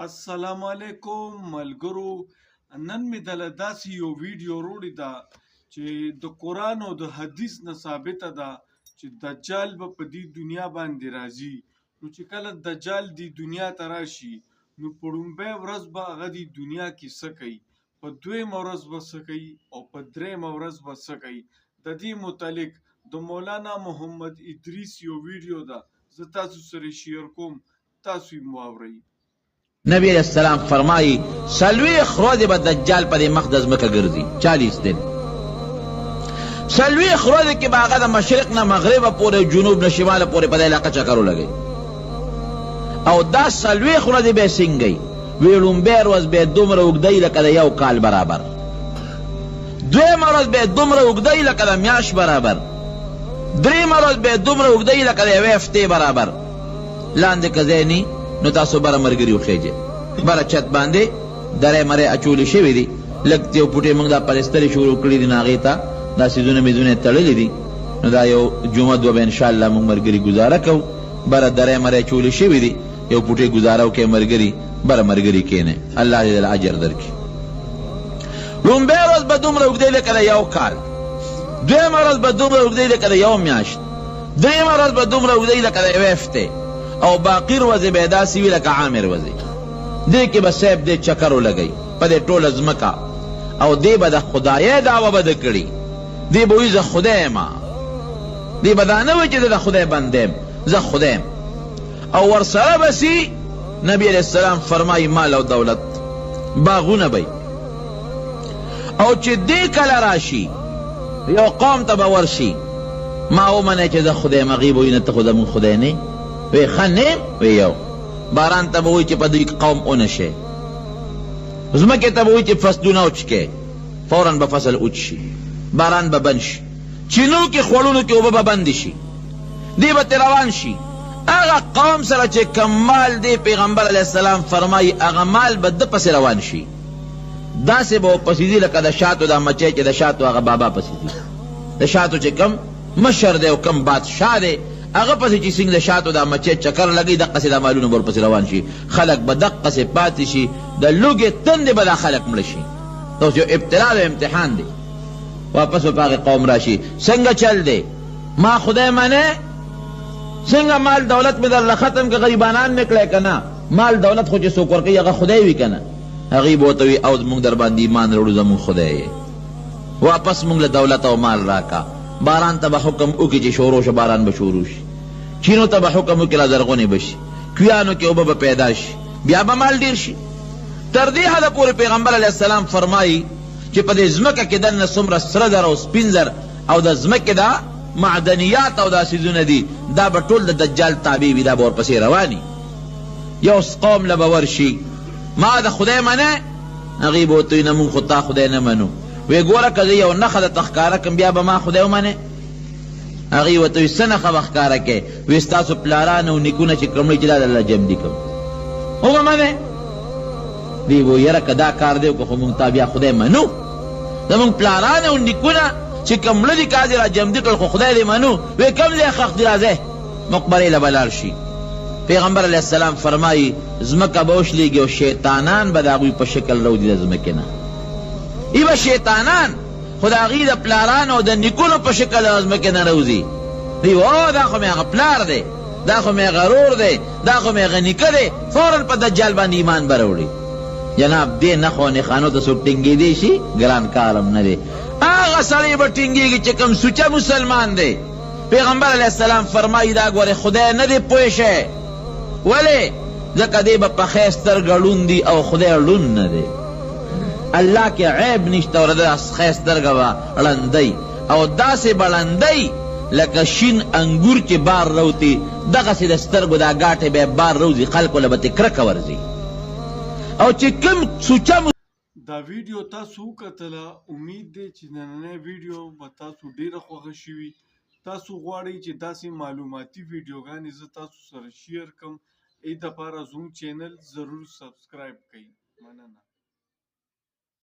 السلام علیکم ملګرو. نن مې دله داسې یو ویډیو وروړې ده چې د قرآن او د حدیث نه ثابته ده چې دجال به په دې دنیا باندې راځي. نو چې کله دجال دې دنیا ته راشي نو په لومبۍ ورځ به هغه دې دنیا کې څه کوي، په دویمه ورځ به څه کوي او په دریمه ورځ به څه کوي. د دې متعلق د مولانا محمد ادریس یو ویډیو ده، زه تاسو سره شیر کوم، تاسو یې واورئ. نبی علیہ السلام فرمائی سلویخ روز با دجال پا دی مقدس مکہ گرزی 40 دن. سلویخ روز کی باغا دا مشرق نا مغرب پورے جنوب نا شمال پورے پا دا علاقہ چکرو لگئی او دا سلویخ روز بے سنگئی ویلون بے روز بے دومر اگدئی لکا دا یو کال برابر، دویم روز بے دومر اگدئی لکا دا میاش برابر، دریم روز بے دومر اگدئی لکا دا ویفتے برابر. لاندے کزینی نو تاسو بره مرګري وخیجه بره چت باندې درې مره اچولې شوی دي، لږ یو پټې موږ دا پلسترې شروع کړي دي، ناغې ته دا سیزونه میزونه تړلې دي. نو دا یو جمعه دوه به انشاءالله موږ مرګري ګزاره کوو، بره درې مره اچولې شوی دي، یو پټې ګزاره وکړئ مرګري، بره مرګري کښېنئ، الله دې اجر درکړي. لومبۍ ورځ به دومره اوږدی لکه د یو کال، دویمه ورځ به دومره اوږدی لکه د یو میاشت، دریمه ورځ به دومره اوږدی لکه د یوې هفتې، او باقی روزی به داسې وي لکه عامر روزی. دې کې به صاحب دې چکر ولګئ په دې ټوله ځمکه، او دې به د خدایۍ دعوه به ده کړي، دې به وایي زه خدای یم، دې به دا نه وایي چې زه د خدای بنده یم، زه خدای یم. او ورسره به سي نبی علیه السلام فرمایي مال او دولت، باغونه به او چې دې کله راشي یو قوم ته به ورشي ما ومنئ چې زه خدای یم، هغې به وایي نه ته خو زمونږ خدای نه وی خنیم وی یو باران تا بوئی چی پا دوی قوم اونشه، زمکی تا بوئی چی فصلون اوچکے فوراً با فصل اوچشی، باران با بنش، چینو کی خوڑونو کی اوبا با بندشی، دی با تیروان شی. اغا قوم سره چی کمال دی پیغمبر علیہ السلام فرمائی اغا مال با دا پس روان شی، دا سی با پسیدی لکا دا شاتو دا مچے چی دا شاتو اغا بابا پسیدی، دا شاتو چی کم مشر دے و کم بادشاہ دے، اغه پسې چې څنګه د شاتو دا مچې چکر لګي دقسې دا مالونه به ورپسې روان شي، خلک به دقسې پاتې شي، د لوږې تندې به دا خلک مړه شي. دا اوس یو ابتلا او امتحان دی. واپس به په هغې قوم راشي څنګه چل دی، ما خدای منې، څنګه مال دولت مې درله ختم که غریبانان مې کړی که نه، مال دولت خو چې څوک ورکوي هغه خدای وي که نه. هغې به ورته وي او موږ در باندې ایمان راوړو زموږ خدای یې، واپس موږ له دولت او مال راکا. باران ته به حکم وکړي چې شروع شه، باران به شروع شي. چینو ته به حکم وکړي را زرغونې به شي، کویانو کې اوبه به پیدا شي، بیا به مال ډېر شي. تر دې حده پورې پیغمبر علیه السلام فرمایي چې په دې ځمکه کې دننه څومره سره زر او سپین زر او د ځمکې دا معدنیات او دا څیزونه دي دا به ټول د دجال تابع وي، دا به ورپسې رواني. یو قوم له به ورشي ما د خدای منې، هغې به ورته وي نه مونږ خو تا خدای نه منو. وی ګوره که زه یو نښه درته ښکاره کړم بیا به ما خدای ومنې؟ هغې ورته وي څه نښه به ښکاره کړې؟ وی ستاسو پلاران او نیکونه چې کړمړي چې دا د الله جمدي کوم وبه منې؟ وی وی یاره که دا کار دی که خو مونږ تا بیا خدای منو، زمونږ پلاران او نیکونه چې کمړه دي کا دې را جمدي کړل خو خدای دې منو. وی کوم ځای ښخ دي راځئ مقبرې له به لاړ شي. پیغمبر علیه السلام فرمایي ځمکه به وشلېږي او شیطانان به د هغوی په شکل راوځي د ځمکې نه، ای با شیطانان خود هغې د پلاران او د نیکونو په شکل د ځمکې نه راوځي. دوی او دا خو مې هغه پلار دی، دا خو مې هغه رور دی، دا خو مې هغه نیکه دی، فوراً په دجال باندې ایمان به راوړي. جناب دې نښو نښانو ته څوک ټینګېدی شي؟ ګران کار هم نه دی. هغه سړی به ټینګېږي چې کوم سوچه مسلمان دی. پیغمبر علیه السلام فرمایي دا ګورې خدای نه دی پوه شی، ولې ځکه دی به په ښی سترګه ړوند دي او خدای ړوند نه دی. الله کې عیب نشته او د ښی سترګه به ړندی او داسې به ړندی لکه شین انګور چې بار روتي، دغسې د سترګو دا ګاټې به بار روځي، خلکو له به ترې کرکه ورځي. او چې کوم سوچه دا ویډیو تاسو وکتله، امید دی چې نننی ویډیو به تاسو ډیره خوښه شوي. تاسو غواړئ چې داسې معلوماتي ویډیوګانې زه تاسو سره شیر کړم، ای دپاره زموږ چینل ضرور سبسکرایب کړئ. مننه.